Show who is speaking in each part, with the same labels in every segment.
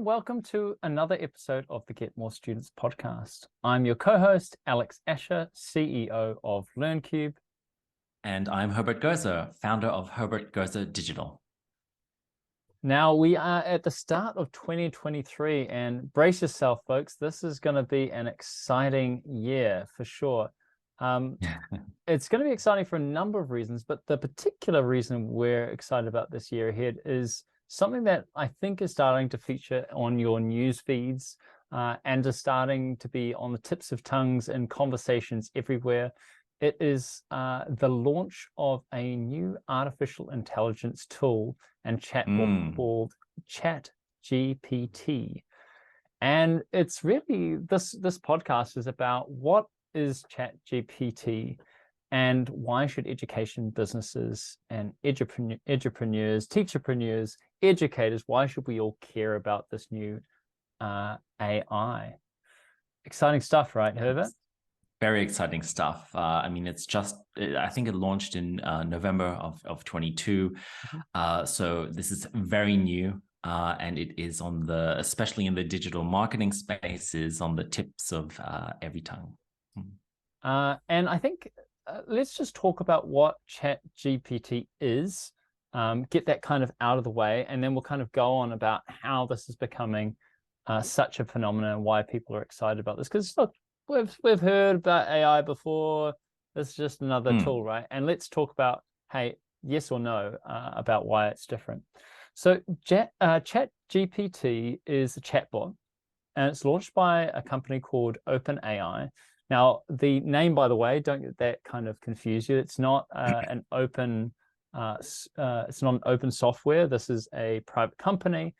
Speaker 1: and welcome to another episode of the Get More Students podcast. I'm your co-host, Alex Asher, CEO of LearnCube.
Speaker 2: And I'm Herbert Gerzer, founder of Herbert Gerzer Digital.
Speaker 1: Now, we are at the start of 2023, and brace yourself, folks. This is going to be an exciting year for sure. It's going to be exciting for a number of reasons, but the particular reason we're excited about this year ahead is something that I think is starting to feature on your news feeds and is starting to be on the tips of tongues and conversations everywhere. It is the launch of a new artificial intelligence tool and chatbot called ChatGPT. And it's really, this podcast is about what is ChatGPT and why should education businesses and edupreneurs, teacherpreneurs, educators, why should we all care about this new AI? Exciting stuff, right, Herbert?
Speaker 2: Very exciting stuff. I mean, it's just, I think it launched in November of 22. So this is very new. And it is on the, especially in the digital marketing space, is on the tips of every tongue.
Speaker 1: And I think let's just talk about what ChatGPT is, get that kind of out of the way, and then we'll kind of go on about how this is becoming such a phenomenon and why people are excited about this. Because look, we've heard about AI before. This is just another tool, right? And let's talk about, hey, yes or no, about why it's different. So ChatGPT is a chatbot, and it's launched by a company called OpenAI. Now, the name, by the way, don't get that kind of confuse you. It's not an open. It's not an open software. This is a private company,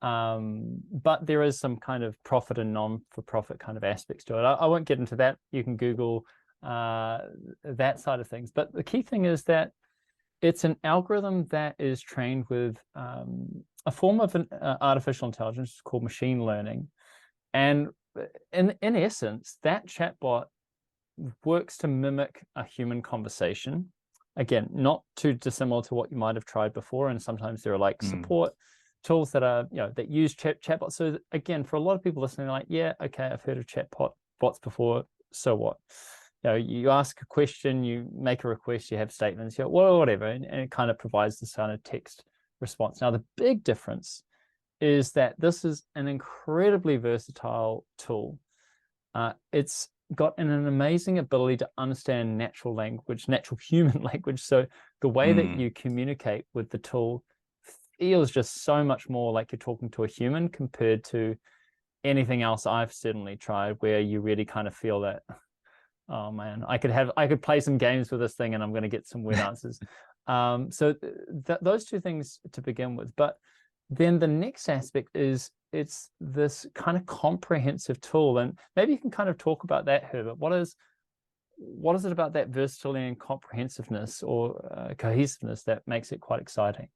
Speaker 1: but there is some kind of profit and non-for-profit kind of aspects to it. I won't get into that. You can Google that side of things. But the key thing is that it's an algorithm that is trained with a form of an artificial intelligence called machine learning, and in essence, that chatbot works to mimic a human conversation. Again, not too dissimilar to what you might have tried before. And sometimes there are like support tools that are, that use chatbots. So again, for a lot of people listening, like, yeah, okay, I've heard of chatbots before. So what? You ask a question, you make a request, you have statements, whatever, and it kind of provides this kind of text response. Now, the big difference is that this is an incredibly versatile tool. It's got an amazing ability to understand natural language, natural human language. So the way that you communicate with the tool feels just so much more like you're talking to a human compared to anything else I've certainly tried, where you really kind of feel that, oh man, I could play some games with this thing and I'm going to get some weird answers. So those two things to begin with. But then the next aspect is it's this kind of comprehensive tool. And maybe you can kind of talk about that, Herbert. What is it about that versatility and comprehensiveness or cohesiveness that makes it quite exciting?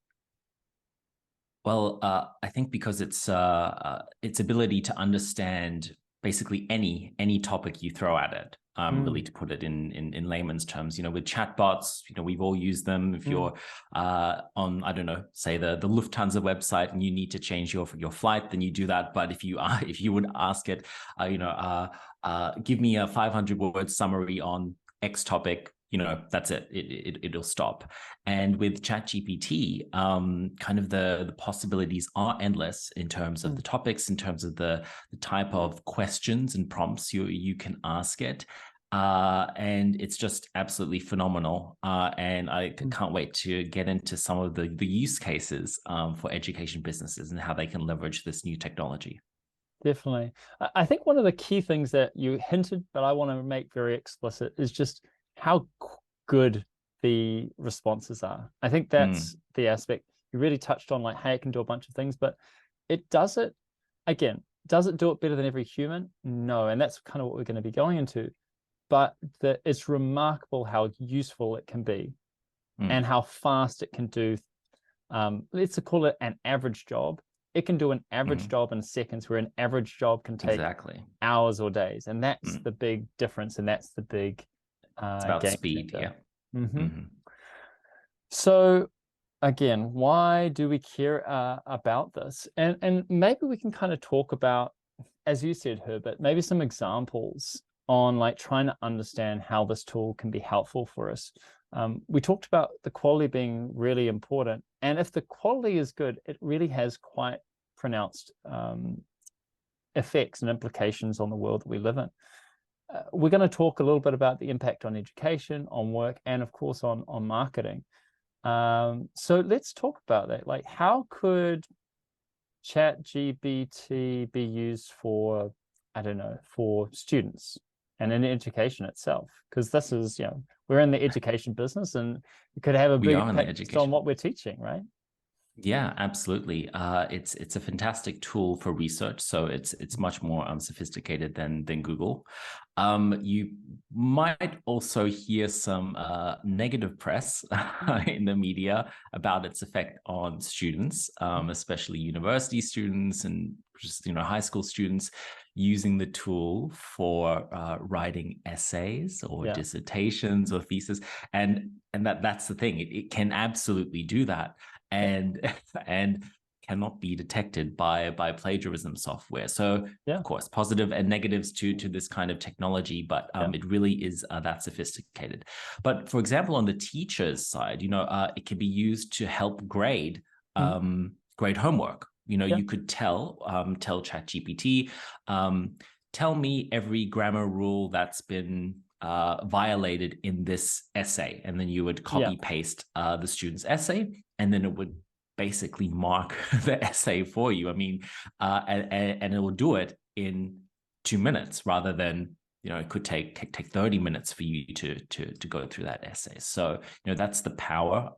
Speaker 2: Well, I think because its ability to understand basically any topic you throw at it. Really, to put it in layman's terms, with chatbots, we've all used them. If you're on, I don't know, say the Lufthansa website and you need to change your flight, then you do that. But if you would ask it, give me a 500-word summary on X topic, that's it. It'll stop. And with ChatGPT, kind of the possibilities are endless in terms of the topics, in terms of the type of questions and prompts you can ask it. And it's just absolutely phenomenal. And I can't wait to get into some of the use cases for education businesses and how they can leverage this new technology.
Speaker 1: Definitely. I think one of the key things that you hinted, but I want to make very explicit, is just how good the responses are. I think that's the aspect you really touched on, like, hey, it can do a bunch of things, but it does it, again, does it do it better than every human? No. And that's kind of what we're going to be going into. But it's remarkable how useful it can be and how fast it can do. Let's call it an average job. It can do an average job in seconds, where an average job can take hours or days. And that's the big difference. And that's the big
Speaker 2: it's about speed.
Speaker 1: changer.
Speaker 2: Yeah.
Speaker 1: So again, why do we care about this? And maybe we can kind of talk about, as you said, Herbert, maybe some examples on like trying to understand how this tool can be helpful for us. We talked about the quality being really important. And if the quality is good, it really has quite pronounced effects and implications on the world that we live in. We're going to talk a little bit about the impact on education, on work, and of course on marketing. So let's talk about that. Like, how could ChatGPT be used for, I don't know, for students and in education itself? Because this is, we're in the education business, and it could have a big impact on what we're teaching, right?
Speaker 2: Yeah, absolutely. It's a fantastic tool for research. So it's much more sophisticated than Google. You might also hear some negative press in the media about its effect on students, especially university students and just high school students using the tool for writing essays or dissertations or thesis, and that's the thing. It can absolutely do that. And cannot be detected by plagiarism software. So of course, positive and negatives to this kind of technology, but it really is that sophisticated. But for example, on the teacher's side, it can be used to help grade homework. You could tell ChatGPT, tell me every grammar rule that's been violated in this essay, and then you would copy paste the student's essay, and then it would basically mark the essay for you. I mean, and it will do it in 2 minutes rather than it could take 30 minutes for you to go through that essay. So that's the power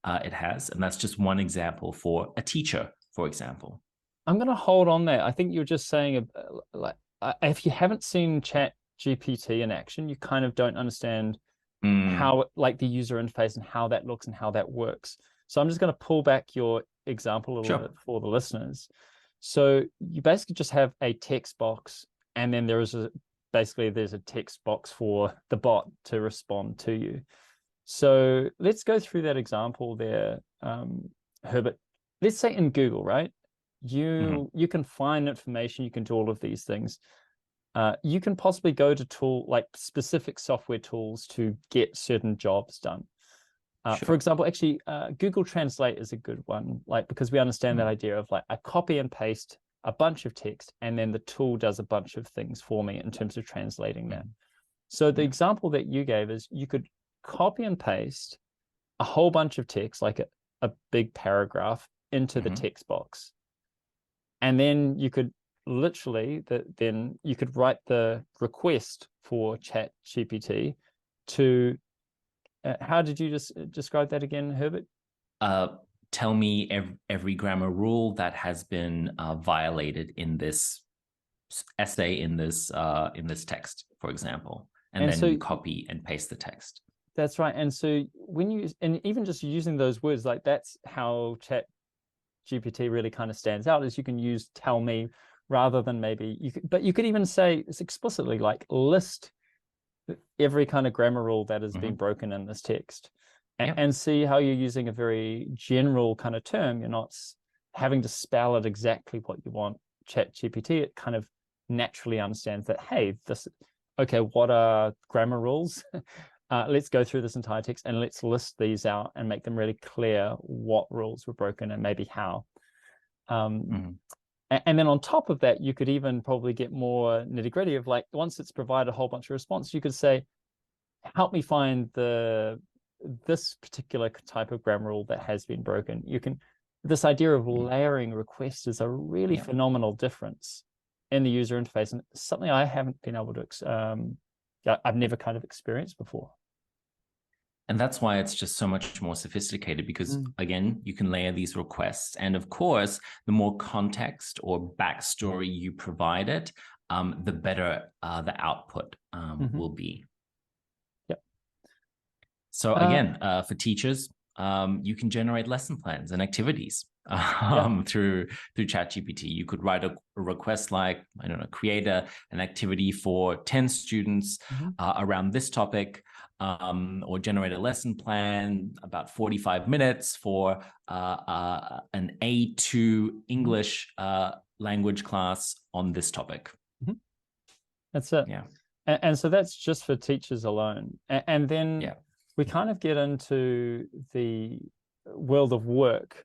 Speaker 2: it has, and that's just one example for a teacher, for example.
Speaker 1: I'm going to hold on there. I think you're just saying, like, if you haven't seen ChatGPT in action, you kind of don't understand how, like, the user interface and how that looks and how that works. So I'm just going to pull back your example a little bit for the listeners. So you basically just have a text box, and then there's a text box for the bot to respond to you. So let's go through that example there, Herbert. Let's say in Google, right? You can find information, you can do all of these things. You can possibly go to specific software tools to get certain jobs done. For example, actually, Google Translate is a good one, because we understand that idea of I copy and paste a bunch of text, and then the tool does a bunch of things for me in terms of translating that. So the example that you gave is you could copy and paste a whole bunch of text, like a big paragraph, into the text box. And then you could then you could write the request for ChatGPT to, how did you just describe that again, Herbert?
Speaker 2: Tell me every grammar rule that has been violated in this essay, in this text, for example, and then you copy and paste the text.
Speaker 1: That's right. And so and even just using those words, that's how ChatGPT really kind of stands out, is you can use tell me rather than but you could even say it's explicitly list every kind of grammar rule that has been broken in this text, and see how you're using a very general kind of term. You're not having to spell it exactly what you want. ChatGPT, it kind of naturally understands that, hey, what are grammar rules? Let's go through this entire text and let's list these out and make them really clear what rules were broken and maybe how. And then on top of that, you could even probably get more nitty-gritty of once it's provided a whole bunch of response, you could say, help me find this particular type of grammar rule that has been broken. This idea of layering requests is a really phenomenal difference in the user interface, and something I haven't been able to, I've never kind of experienced before.
Speaker 2: And that's why it's just so much more sophisticated, because again, you can layer these requests. And of course, the more context or backstory you provide it, the better the output will be.
Speaker 1: Yep.
Speaker 2: So again, for teachers, you can generate lesson plans and activities through ChatGPT. You could write a request create an activity for 10 students around this topic. or generate a lesson plan about 45 minutes for an A2 English language class on this topic.
Speaker 1: Mm-hmm. That's it.
Speaker 2: Yeah.
Speaker 1: And so that's just for teachers alone. And then
Speaker 2: yeah.
Speaker 1: we kind of get into the world of work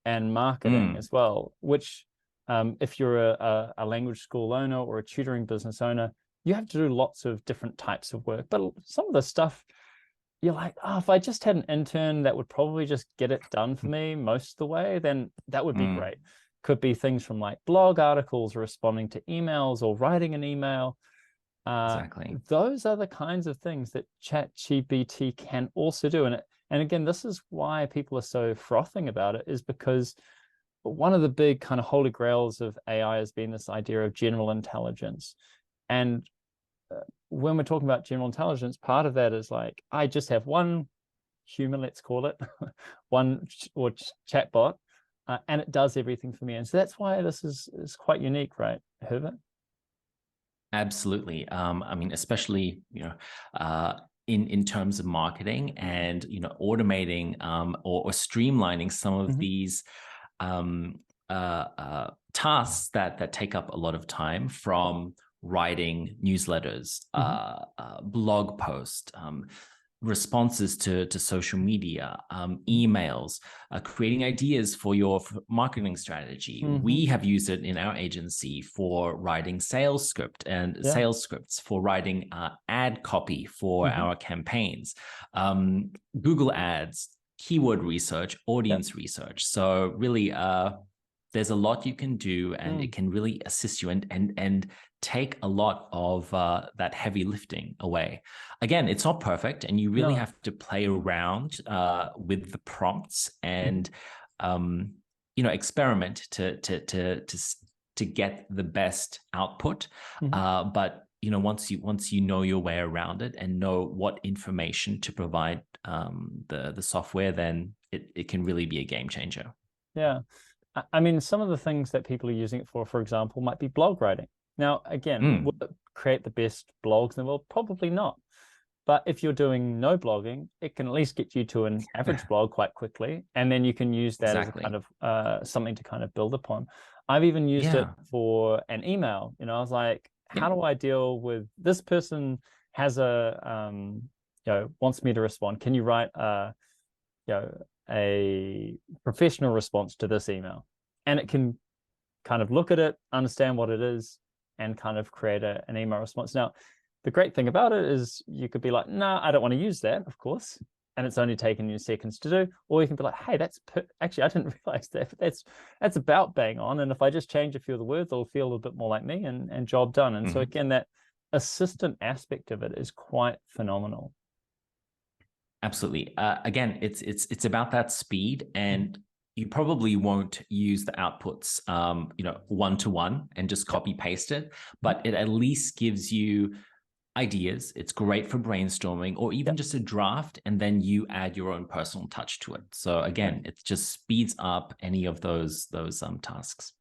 Speaker 1: and marketing as well, which if you're a language school owner or a tutoring business owner, you have to do lots of different types of work. But some of the stuff, you're like, oh, if I just had an intern that would probably just get it done for me most of the way, then that would be great. Could be things from like blog articles, or responding to emails, or writing an email.
Speaker 2: Exactly.
Speaker 1: Those are the kinds of things that ChatGPT can also do. And again, this is why people are so frothing about it, is because one of the big kind of holy grails of AI has been this idea of general intelligence. And when we're talking about general intelligence, part of that is like, I just have one human, let's call it, one or chatbot, and it does everything for me. And so that's why this is quite unique, right, Herbert?
Speaker 2: Absolutely. I mean, especially, in terms of marketing and, automating or streamlining some of these tasks that take up a lot of time, from writing newsletters, blog posts, responses to social media, emails, creating ideas for your marketing strategy. We have used it in our agency for writing sales scripts, for writing ad copy for our campaigns, Google Ads, keyword research, audience research. So really, there's a lot you can do, and it can really assist you and take a lot of that heavy lifting away. Again, it's not perfect, and you really have to play around with the prompts and experiment to get the best output. But once you know your way around it and know what information to provide the software, then it can really be a game changer.
Speaker 1: Yeah. I mean, some of the things that people are using it for example, might be blog writing. Now, again, will it create the best blogs in the world? Probably not. But if you're doing no blogging, it can at least get you to an average blog quite quickly. And then you can use that as a kind of something to kind of build upon. I've even used it for an email. I was like, how do I deal with this person has wants me to respond? Can you write a professional response to this email? And it can kind of look at it, understand what it is, and kind of create an email response. Now, the great thing about it is you could be like, no, I don't want to use that, of course, and it's only taken you seconds to do. Or you can be like, hey, actually, I didn't realize that, but that's about bang on. And if I just change a few of the words, it'll feel a little bit more like me, and job done. And so again, that assistant aspect of it is quite phenomenal.
Speaker 2: Absolutely. Again, it's about that speed, and you probably won't use the outputs, one-to-one and just copy paste it, but it at least gives you ideas. It's great for brainstorming, or even just a draft, and then you add your own personal touch to it. So again, it just speeds up any of those tasks.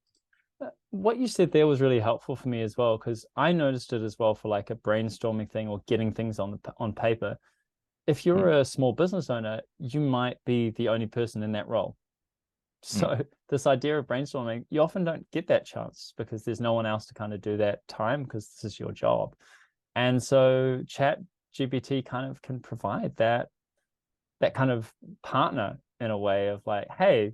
Speaker 1: What you said there was really helpful for me as well, because I noticed it as well for like a brainstorming thing or getting things on paper. If you're a small business owner, you might be the only person in that role. So this idea of brainstorming, you often don't get that chance because there's no one else to kind of do that time, because this is your job. And so ChatGPT kind of can provide that kind of partner in a way of like, hey,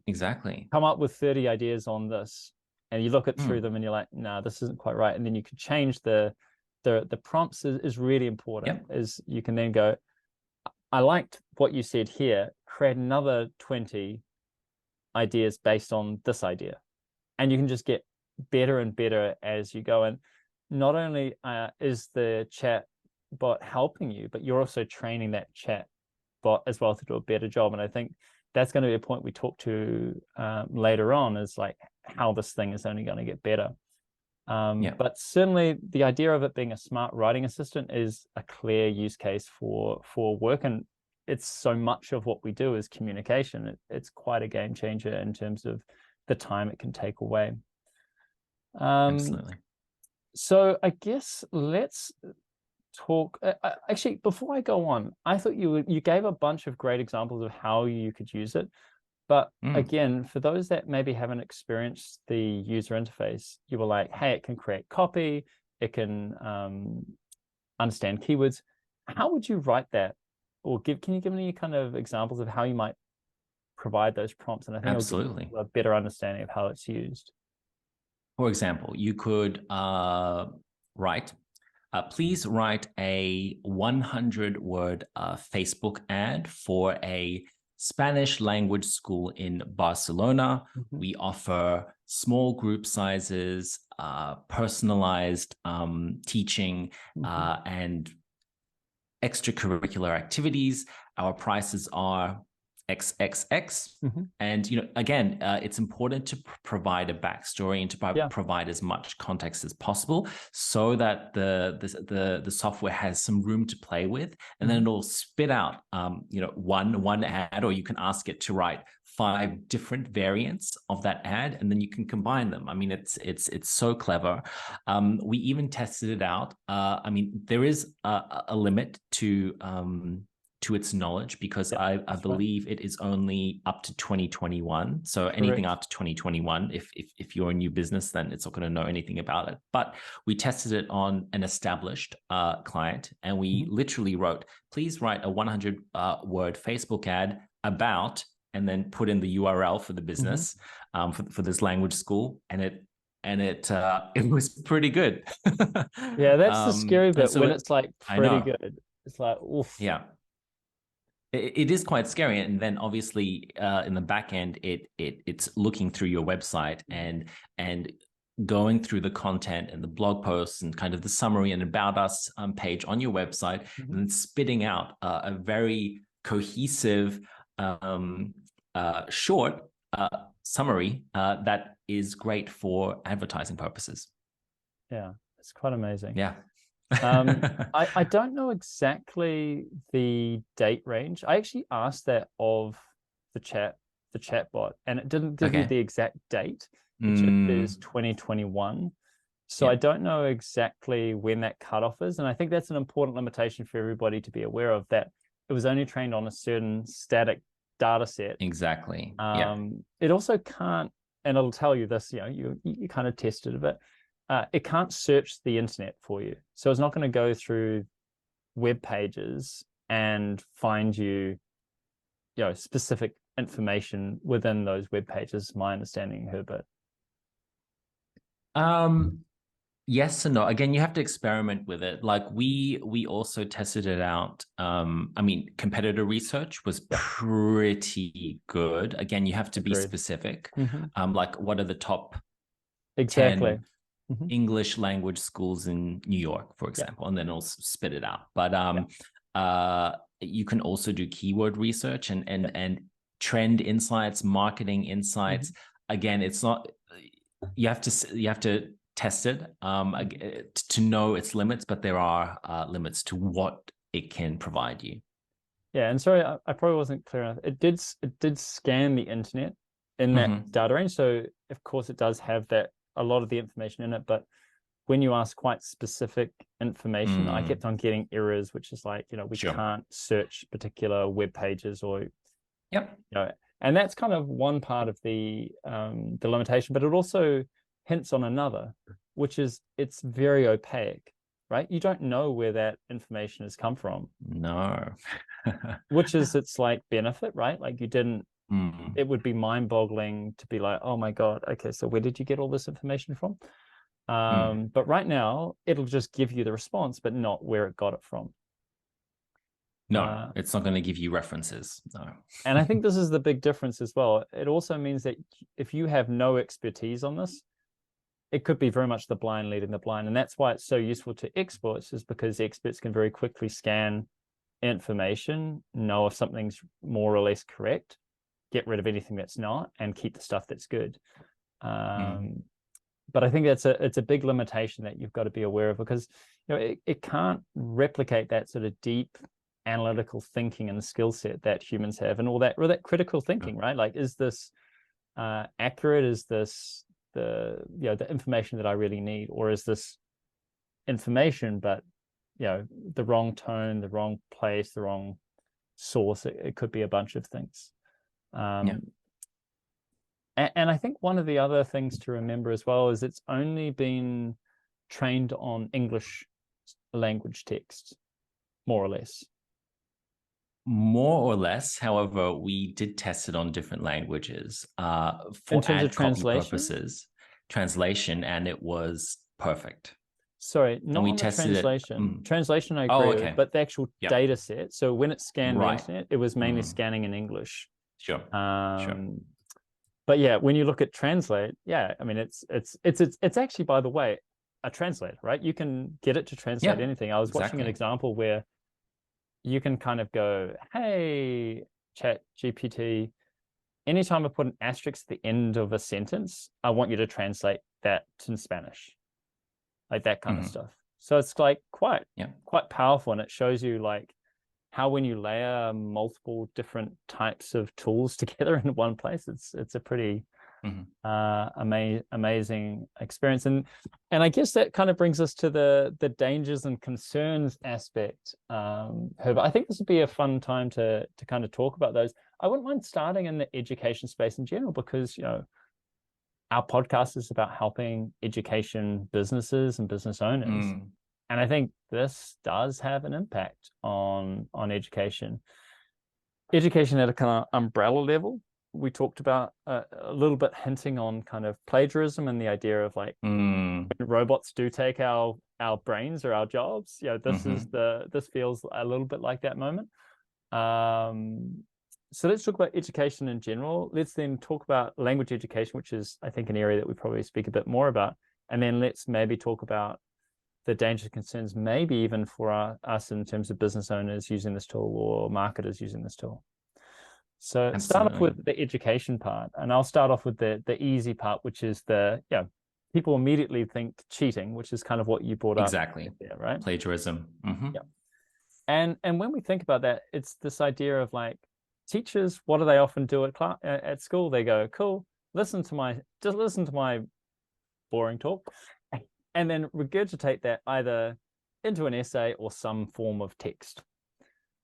Speaker 1: come up with 30 ideas on this. And you look it through them and you're like, no, this isn't quite right. And then you can change the prompts is really important. Is you can then go, I liked what you said here, create another 20 ideas based on this idea. And you can just get better and better as you go. And not only is the chat bot helping you, but you're also training that chat bot as well to do a better job. And I think that's going to be a point we talk to later on, is like how this thing is only going to get better. But certainly the idea of it being a smart writing assistant is a clear use case for work. And it's so much of what we do is communication. It's quite a game changer in terms of the time it can take away.
Speaker 2: Absolutely.
Speaker 1: So I guess let's talk actually, before I go on, I thought you gave a bunch of great examples of how you could use it. But again, for those that maybe haven't experienced the user interface, you were like, hey, it can create copy, it can understand keywords. How would you write that? Or can you give any kind of examples of how you might provide those prompts? And I think
Speaker 2: Absolutely.
Speaker 1: it'll give a better understanding of how it's used.
Speaker 2: For example, you could write, please write a 100-word Facebook ad for a Spanish language school in Barcelona. We offer small group sizes, personalized teaching, and extracurricular activities. Our prices are XXX. And, again, it's important to provide a backstory and to provide as much context as possible so that the software has some room to play with, and then it'll spit out, one ad, or you can ask it to write 5 different variants of that ad, and then you can combine them. I mean, it's so clever. We even tested it out. I mean, there is a limit to its knowledge, because I believe it is only up to 2021. So anything after 2021, if you're a new business, then it's not going to know anything about it. But we tested it on an established client, and we literally wrote, please write a 100-word Facebook ad about, and then put in the URL for the business, for this language school, and it was pretty good.
Speaker 1: Yeah, that's the scary bit,
Speaker 2: so
Speaker 1: when it's like pretty good. It's like, oof.
Speaker 2: Yeah. It is quite scary, and then obviously in the back end, it's looking through your website and going through the content and the blog posts and kind of the summary and about us page on your website, and then spitting out a very cohesive, short summary that is great for advertising purposes.
Speaker 1: Yeah, it's quite amazing.
Speaker 2: Yeah.
Speaker 1: I don't know exactly the date range. I actually asked that of the chatbot, and it didn't give me the exact date. It just says 2021. So I don't know exactly when that cutoff is. And I think that's an important limitation for everybody to be aware of, that it was only trained on a certain static data set.
Speaker 2: Exactly.
Speaker 1: It also can't, and it'll tell you this, you kind of tested it, but it can't search the internet for you. So it's not going to go through web pages and find you, specific information within those web pages, my understanding, Herbert.
Speaker 2: Yes and no. Again, you have to experiment with it. Like we also tested it out. I mean, competitor research was pretty good. Again, you have to be specific. Like, what are the top 10 English language schools in New York, for example, and then it'll spit it out. But you can also do keyword research and trend insights, marketing insights. Again, it's not, you have to test it to know its limits, but there are limits to what it can provide you.
Speaker 1: Yeah, and sorry, I probably wasn't clear enough. It did scan the internet in that data range, so of course it does have a lot of the information in it. But when you ask quite specific information, I kept on getting errors, which is like, we can't search particular web pages, or and that's kind of one part of the limitation. But it also hints on another, which is it's very opaque, right? You don't know where that information has come from.
Speaker 2: No.
Speaker 1: Which is its like benefit, right? Like you didn't, it would be mind-boggling to be like, oh my God, okay, so where did you get all this information from? But right now, it'll just give you the response, but not where it got it from.
Speaker 2: No, it's not going to give you references. No.
Speaker 1: And I think this is the big difference as well. It also means that if you have no expertise on this, it could be very much the blind leading the blind. And that's why it's so useful to experts, is because the experts can very quickly scan information, know if something's more or less correct, get rid of anything that's not, and keep the stuff that's good. But I think it's a big limitation that you've got to be aware of, because it can't replicate that sort of deep analytical thinking and skill set that humans have, and all that critical thinking, right? Like, is this accurate? Is this the information that I really need, or is this information but the wrong tone, the wrong place, the wrong source. It could be a bunch of things. And I think one of the other things to remember as well is it's only been trained on English language text, more or less.
Speaker 2: More or less. However, we did test it on different languages for
Speaker 1: In terms of
Speaker 2: ad copy
Speaker 1: translation?
Speaker 2: purposes, translation, and it was perfect.
Speaker 1: Sorry, not
Speaker 2: we
Speaker 1: on the
Speaker 2: tested
Speaker 1: translation.
Speaker 2: it.
Speaker 1: Translation, I agree
Speaker 2: okay.
Speaker 1: with, but the actual data set. So when it scanned the internet, it was mainly scanning in English.
Speaker 2: Sure.
Speaker 1: But yeah, when you look at translate, I mean, it's actually, by the way, a translator, right? You can get it to translate anything. I was watching an example where you can kind of go, hey, ChatGPT, anytime I put an asterisk at the end of a sentence, I want you to translate that in Spanish, like that kind of stuff. So it's like quite powerful, and it shows you like how when you layer multiple different types of tools together in one place, it's a pretty amazing experience. And I guess that kind of brings us to the dangers and concerns aspect. Herbert, I think this would be a fun time to kind of talk about those. I wouldn't mind starting in the education space in general, because our podcast is about helping education businesses and business owners. And I think this does have an impact on education. Education at a kind of umbrella level. We talked about a little bit hinting on kind of plagiarism and the idea of like when robots do take our brains or our jobs. This feels a little bit like that moment. So let's talk about education in general. Let's then talk about language education, which is, I think, an area that we probably speak a bit more about. And then let's maybe talk about the dangers and concerns, maybe even for us in terms of business owners using this tool or marketers using this tool. So start off with the education part, and I'll start off with the easy part, which is people immediately think cheating, which is kind of what you brought up.
Speaker 2: Exactly.
Speaker 1: There, right?
Speaker 2: Plagiarism.
Speaker 1: And when we think about that, it's this idea of like teachers, what do they often do at school? They go, cool, listen to my boring talk, and then regurgitate that either into an essay or some form of text.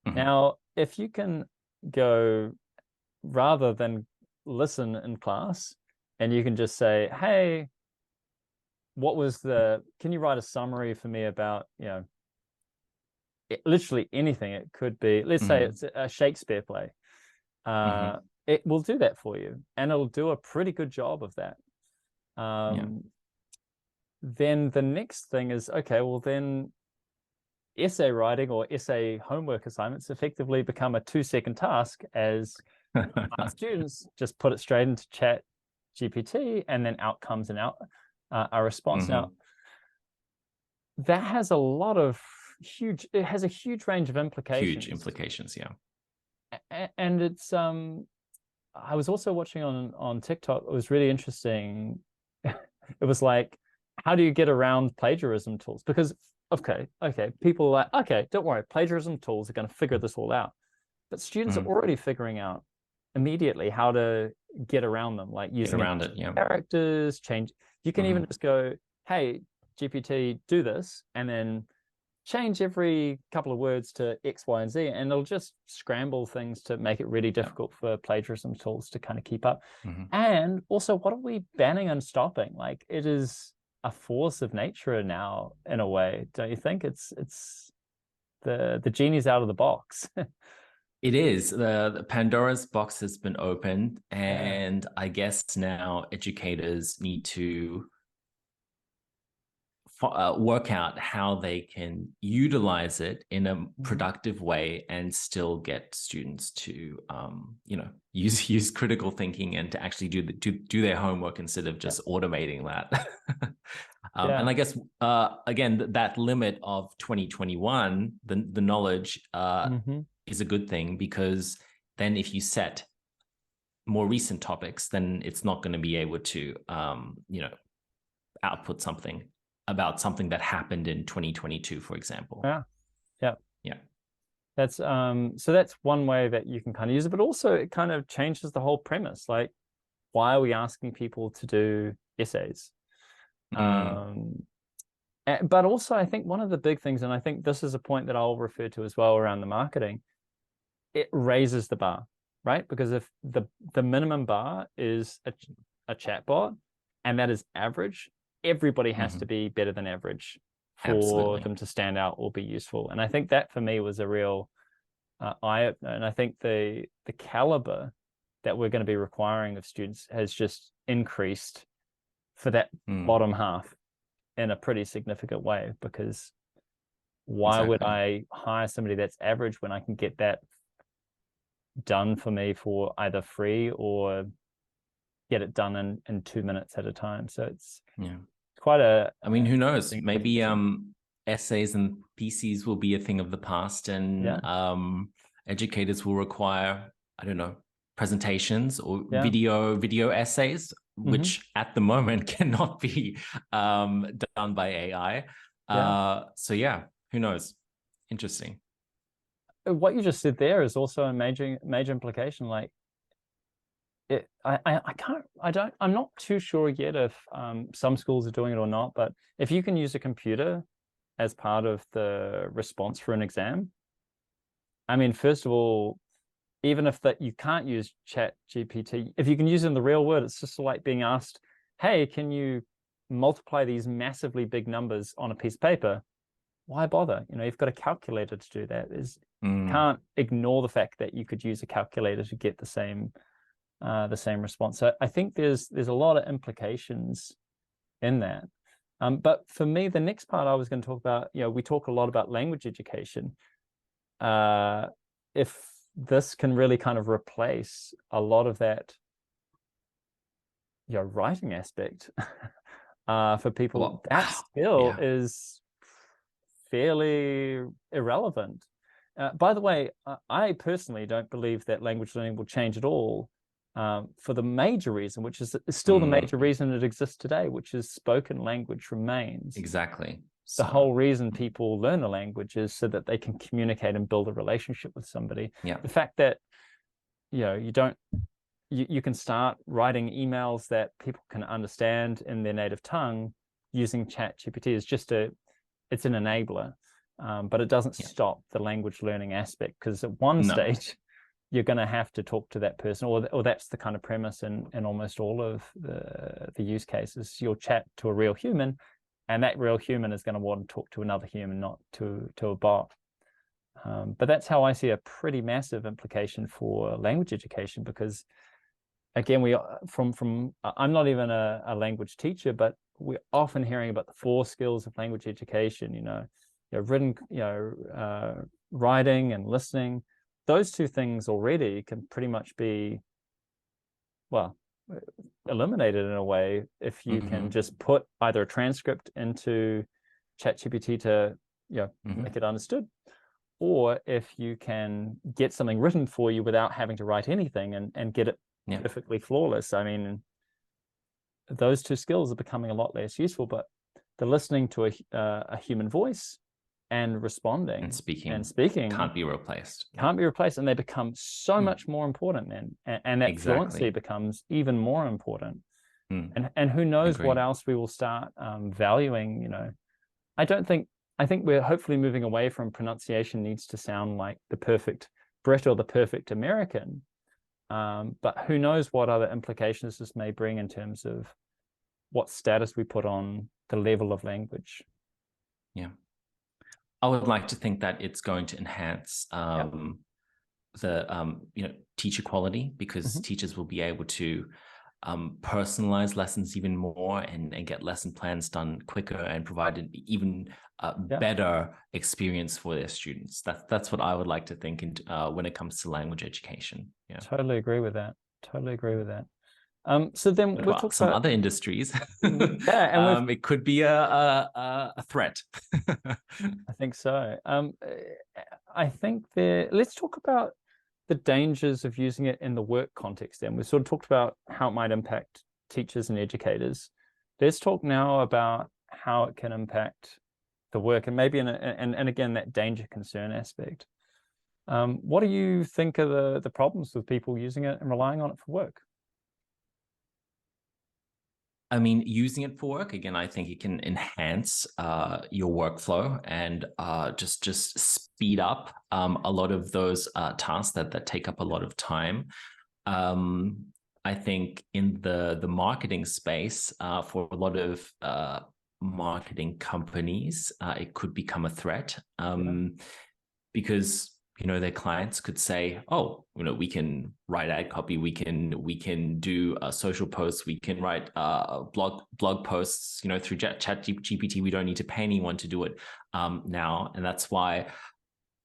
Speaker 1: Now, if you can go, rather than listen in class, and you can just say, hey, can you write a summary for me about, literally anything. It could be, let's say it's a Shakespeare play. It will do that for you, and it'll do a pretty good job of that. Then the next thing is, okay, well then essay writing or essay homework assignments effectively become a 2-second task, as our students just put it straight into ChatGPT, and then out comes a response. Now, that has it has a huge range of implications.
Speaker 2: Huge implications,
Speaker 1: And it's I was also watching on TikTok. It was really interesting. It was like, how do you get around plagiarism tools? Because okay, people are like, okay, don't worry, plagiarism tools are going to figure this all out. But students are already figuring out immediately how to get around them, like using characters, change. You can even just go, hey, GPT, do this, and then change every couple of words to X, Y, and Z, and it'll just scramble things to make it really difficult for plagiarism tools to kind of keep up. And also, what are we banning and stopping? Like, it is a force of nature now, in a way, don't you think? It's the genie's out of the box.
Speaker 2: It is. The Pandora's box has been opened, and I guess now educators need to work out how they can utilize it in a productive way and still get students to use critical thinking and to actually do their homework instead of just automating that. And I guess again, that limit of 2021, the knowledge is a good thing, because then if you set more recent topics, then it's not going to be able to output something about something that happened in 2022, for example.
Speaker 1: Yeah. That's so that's one way that you can kind of use it, but also it kind of changes the whole premise. Like, why are we asking people to do essays? And But also, I think one of the big things, and I think this is a point that I'll refer to as well around the marketing, it raises the bar, right? Because if the minimum bar is a chatbot, and that is average, everybody has to be better than average for them to stand out or be useful. And I think that for me was a real eye-opener. And I think the caliber that we're going to be requiring of students has just increased for that bottom half in a pretty significant way, because why would I hire somebody that's average when I can get that done for me for either free or get it done in 2 minutes at a time? So it's quite a,
Speaker 2: I mean, who knows? Maybe essays and theses will be a thing of the past, and educators will require, I don't know, presentations or video essays, which at the moment cannot be done by AI. So yeah, who knows? Interesting.
Speaker 1: What you just said there is also a major implication. Like, I'm not too sure yet if some schools are doing it or not, but if you can use a computer as part of the response for an exam, I mean, first of all, even if that you can't use ChatGPT, if you can use it in the real world, it's just like being asked, hey, can you multiply these massively big numbers on a piece of paper? Why bother? You know, you've got a calculator to do that. Can't ignore the fact that you could use a calculator to get the same response. So I think there's a lot of implications in that. But for me, the next part I was going to talk about, you know, we talk a lot about language education. If this can really kind of replace a lot of that, you know, writing aspect for people, that skill is fairly irrelevant. By the way, I personally don't believe that language learning will change at all, for the major reason, which is still the major reason it exists today, which is spoken language remains.
Speaker 2: Exactly.
Speaker 1: The whole reason people learn a language is so that they can communicate and build a relationship with somebody. The fact that, you know, you can start writing emails that people can understand in their native tongue using ChatGPT is just it's an enabler, but it doesn't stop the language learning aspect, because at one stage you're going to have to talk to that person, or that's the kind of premise in almost all of the use cases. You'll chat to a real human, and that real human is going to want to talk to another human, not to a bot. But that's how I see a pretty massive implication for language education, because again, I'm not even a language teacher, but we're often hearing about the 4 skills of language education, you know, written, writing and listening. Those 2 things already can pretty much be, well, eliminated in a way if you can just put either a transcript into ChatGPT to make it understood, or if you can get something written for you without having to write anything and get it perfectly flawless. I mean, those 2 skills are becoming a lot less useful, but the listening to a human voice and responding
Speaker 2: and
Speaker 1: speaking
Speaker 2: can't be replaced.
Speaker 1: And they become so much more important then, and that fluency becomes even more important. And who knows what else we will start valuing. You know, I think we're hopefully moving away from pronunciation needs to sound like the perfect Brit or the perfect American, but who knows what other implications this may bring in terms of what status we put on the level of language.
Speaker 2: I would like to think that it's going to enhance the teacher quality, because teachers will be able to personalize lessons even more and get lesson plans done quicker and provide an even better experience for their students. That's what I would like to think when it comes to language education.
Speaker 1: Totally agree with that. So then we'll talk
Speaker 2: some
Speaker 1: about
Speaker 2: other industries.
Speaker 1: and
Speaker 2: it could be a threat.
Speaker 1: I think so. I think let's talk about the dangers of using it in the work context. Then we sort of talked about how it might impact teachers and educators. Let's talk now about how it can impact the work, and maybe and again that danger concern aspect. What do you think are the problems with people using it and relying on it for work?
Speaker 2: I mean, using it for work, again, I think it can enhance your workflow and just speed up a lot of those tasks that take up a lot of time. Um, I think in the marketing space, for a lot of marketing companies, it could become a threat, because their clients could say, oh, we can write ad copy, we can do social posts, we can write blog posts, through ChatGPT. We don't need to pay anyone to do it now, and that's why.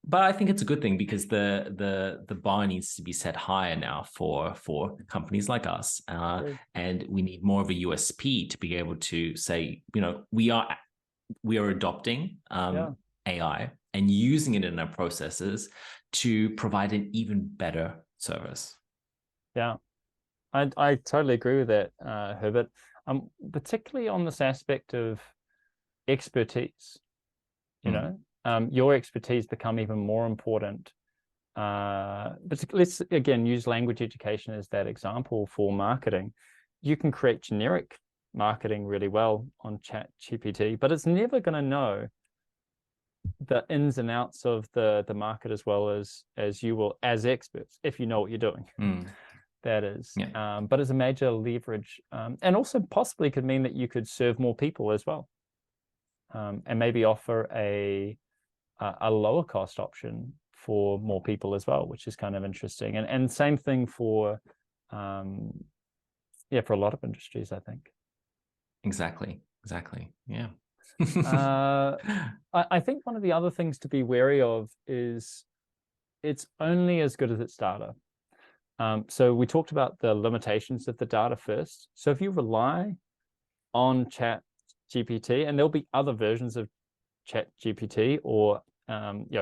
Speaker 2: But I think it's a good thing, because the bar needs to be set higher now for companies like us, and we need more of a USP to be able to say, we are adopting AI and using it in our processes to provide an even better service.
Speaker 1: Yeah, I totally agree with that, Herbert. Particularly on this aspect of expertise, your expertise become even more important. But let's again use language education as that example for marketing. You can create generic marketing really well on ChatGPT, but it's never going to know the ins and outs of the market as well as you will as experts, if you know what you're doing. That is. But it's a major leverage, and also possibly could mean that you could serve more people as well, and maybe offer a lower cost option for more people as well, which is kind of interesting. And same thing for for a lot of industries, I think.
Speaker 2: Exactly. Yeah.
Speaker 1: I think one of the other things to be wary of is it's only as good as its data. So we talked about the limitations of the data first. So if you rely on ChatGPT, and there'll be other versions of ChatGPT or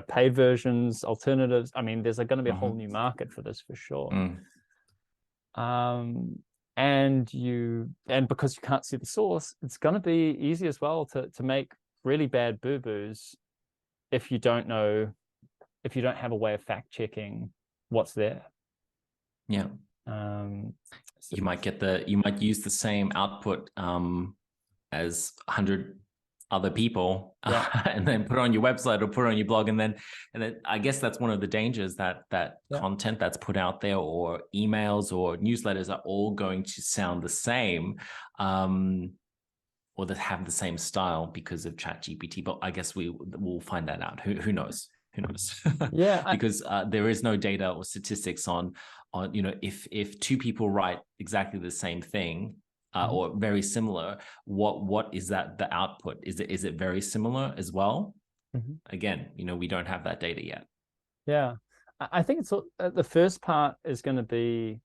Speaker 1: paid versions, alternatives. I mean, there's going to be a whole new market for this for sure. And because you can't see the source, it's going to be easy as well to make really bad boo-boos if you don't have a way of fact checking what's there.
Speaker 2: Yeah. You might use the same output as 100 other people, and then put it on your website or put it on your blog, and then I guess that's one of the dangers, that content that's put out there, or emails or newsletters, are all going to sound the same, or that have the same style because of ChatGPT. But I guess we'll find that out. Who knows? Because there is no data or statistics on if two people write exactly the same thing, or very similar, what is that the output? Is it very similar as well? Again, we don't have that data yet.
Speaker 1: Yeah, I think it's the first part is going to be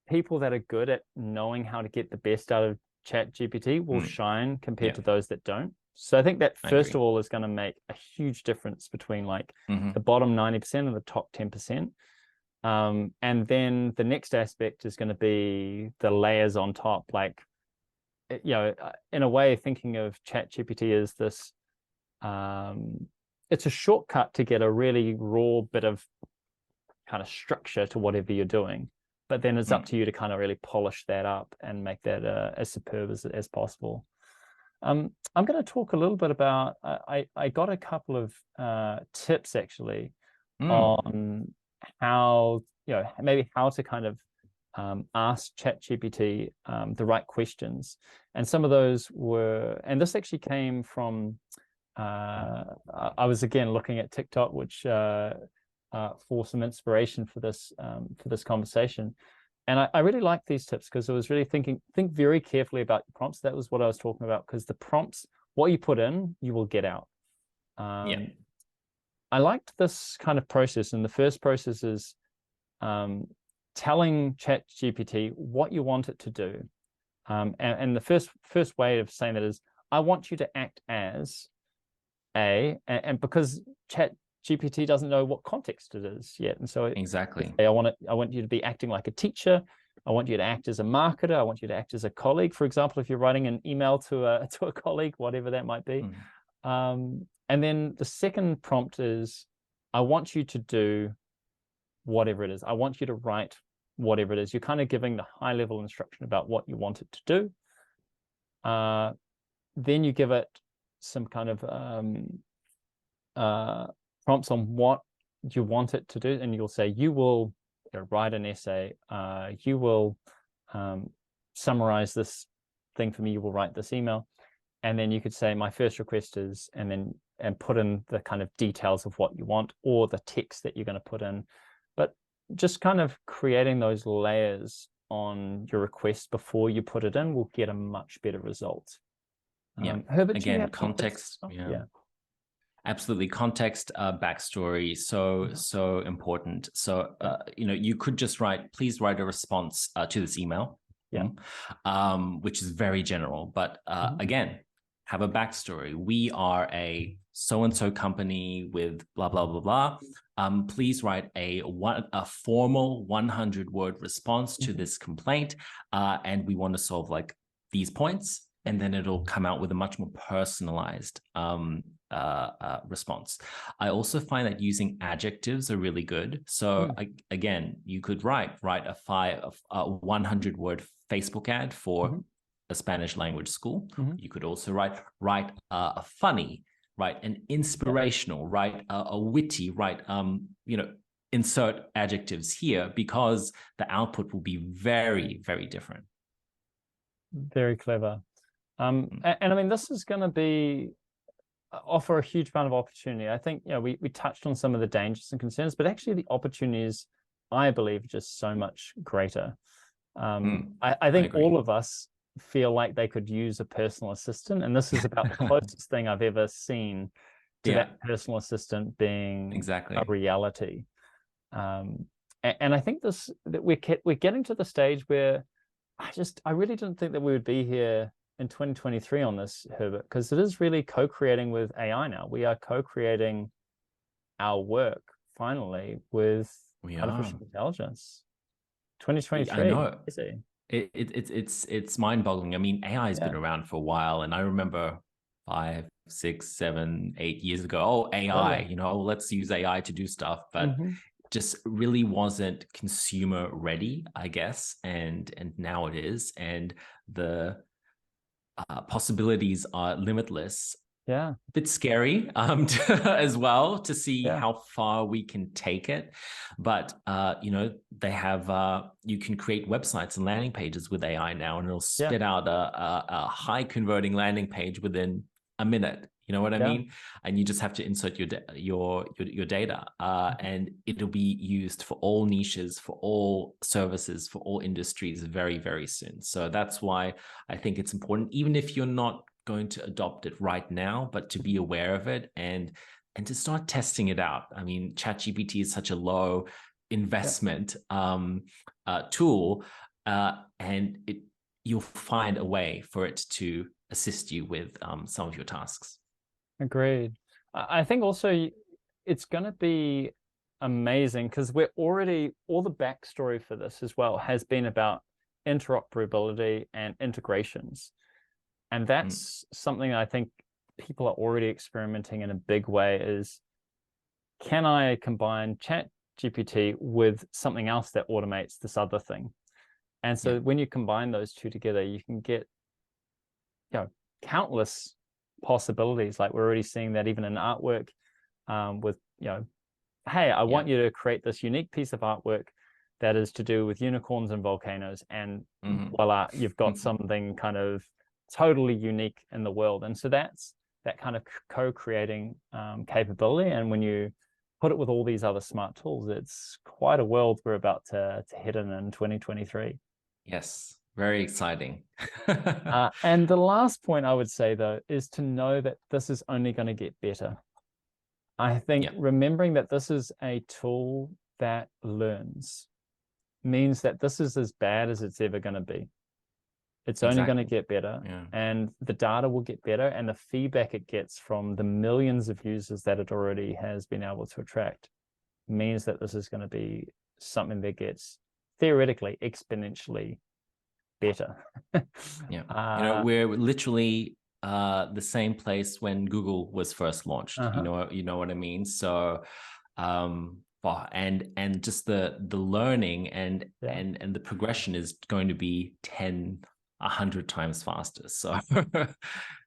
Speaker 1: people that are good at knowing how to get the best out of ChatGPT will shine compared to those that don't. So I think that first of all is going to make a huge difference between like the bottom 90% and the top 10%. And then the next aspect is going to be the layers on top, like, in a way, thinking of ChatGPT as this, it's a shortcut to get a really raw bit of kind of structure to whatever you're doing. But then it's up to you to kind of really polish that up and make that as superb as possible. I'm going to talk a little bit about, I got a couple of tips actually on how, maybe how to kind of ask ChatGPT the right questions. And some of those were, and this actually came from, I was again looking at TikTok, which for some inspiration for this conversation. And I really like these tips because I was really think very carefully about your prompts. That was what I was talking about, because the prompts, what you put in, you will get out. I liked this kind of process. And the first process is telling ChatGPT what you want it to do. And the first way of saying that is, I want you to act as a, and because ChatGPT doesn't know what context it is yet. And so
Speaker 2: exactly,
Speaker 1: I want you to be acting like a teacher. I want you to act as a marketer. I want you to act as a colleague. For example, if you're writing an email to a colleague, whatever that might be. And then the second prompt is, I want you to do whatever it is. I want you to write whatever it is. You're kind of giving the high level instruction about what you want it to do. Then you give it some kind of prompts on what you want it to do, and you'll say you will write an essay, you will summarize this thing for me, you will write this email, and then you could say my first request is, and put in the kind of details of what you want or the text that you're going to put in. But just kind of creating those layers on your request before you put it in will get a much better result. Herbert,
Speaker 2: again, context.
Speaker 1: Yeah.
Speaker 2: Absolutely. Context, backstory, so important. So, you could just write, please write a response to this email, which is very general. But again, have a backstory. We are a so-and-so company with blah, blah, blah, blah. Please write a formal 100-word response to this complaint. And we want to solve like these points. And then it'll come out with a much more personalized response. I also find that using adjectives are really good. So again, you could write a 100-word Facebook ad for a Spanish language school. You could also write a funny, write an inspirational, write a witty, write insert adjectives here, because the output will be very, very different.
Speaker 1: Very clever. And I mean, this is going to offer a huge amount of opportunity. I think, we touched on some of the dangers and concerns, but actually the opportunities, I believe, are just so much greater. I think all of us feel like they could use a personal assistant, and this is about the closest thing I've ever seen to that personal assistant being a reality. And I think that we're getting to the stage where I really didn't think that we would be here in 2023 on this, Herbert, because it is really co-creating with AI now. We are co-creating our work finally with artificial intelligence. 2023.
Speaker 2: I know. It's mind-boggling. I mean, AI has been around for a while, and I remember 5, 6, 7, 8 years ago, AI, let's use AI to do stuff, but just really wasn't consumer ready, I guess, and now it is, and the possibilities are limitless. A bit scary as well to see how far we can take it, but they have you can create websites and landing pages with AI now, and it'll spit out a high converting landing page within a minute. You know what I mean? And you just have to insert your data, and it'll be used for all niches, for all services, for all industries very, very soon. So that's why I think it's important, even if you're not going to adopt it right now, but to be aware of it and to start testing it out. I mean, ChatGPT is such a low investment tool, and you'll find a way for it to assist you with some of your tasks.
Speaker 1: Agreed. I think also it's going to be amazing because all the backstory for this as well has been about interoperability and integrations. And that's something I think people are already experimenting in a big way is, can I combine ChatGPT with something else that automates this other thing? And so when you combine those two together, you can get countless possibilities. Like we're already seeing that even in artwork with, hey, I want you to create this unique piece of artwork that is to do with unicorns and volcanoes. And voila, you've got something kind of totally unique in the world. And so that's that kind of co-creating capability. And when you put it with all these other smart tools, it's quite a world we're about to hit in 2023.
Speaker 2: Yes. Very exciting.
Speaker 1: And the last point I would say, though, is to know that this is only going to get better. I think remembering that this is a tool that learns means that this is as bad as it's ever going to be. It's only going to get better, and the data will get better, and the feedback it gets from the millions of users that it already has been able to attract means that this is going to be something that gets theoretically exponentially better.
Speaker 2: We're literally the same place when Google was first launched. You know what I mean? So and just the learning and the progression is going to be 10 100 times faster. So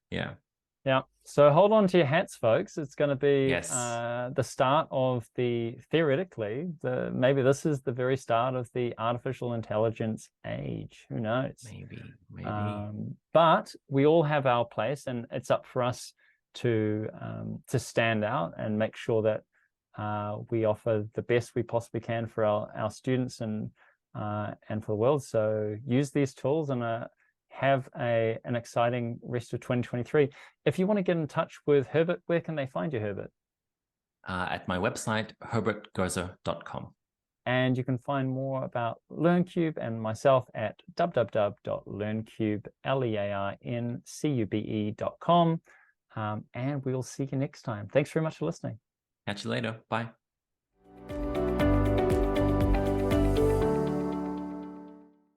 Speaker 2: yeah.
Speaker 1: Yeah. So hold on to your hats, folks. It's going to be
Speaker 2: Yes.
Speaker 1: the start of theoretically, maybe this is the very start of the artificial intelligence age. Who knows?
Speaker 2: Maybe.
Speaker 1: But we all have our place, and it's up for us to stand out and make sure that we offer the best we possibly can for our students and for the world. So use these tools and have an exciting rest of 2023. If you want to get in touch with Herbert, where can they find you, Herbert?
Speaker 2: At my website, herbertgerzer.com.
Speaker 1: And you can find more about LearnCube and myself at www.learncube.com. And we'll see you next time. Thanks very much for listening.
Speaker 2: Catch you later. Bye.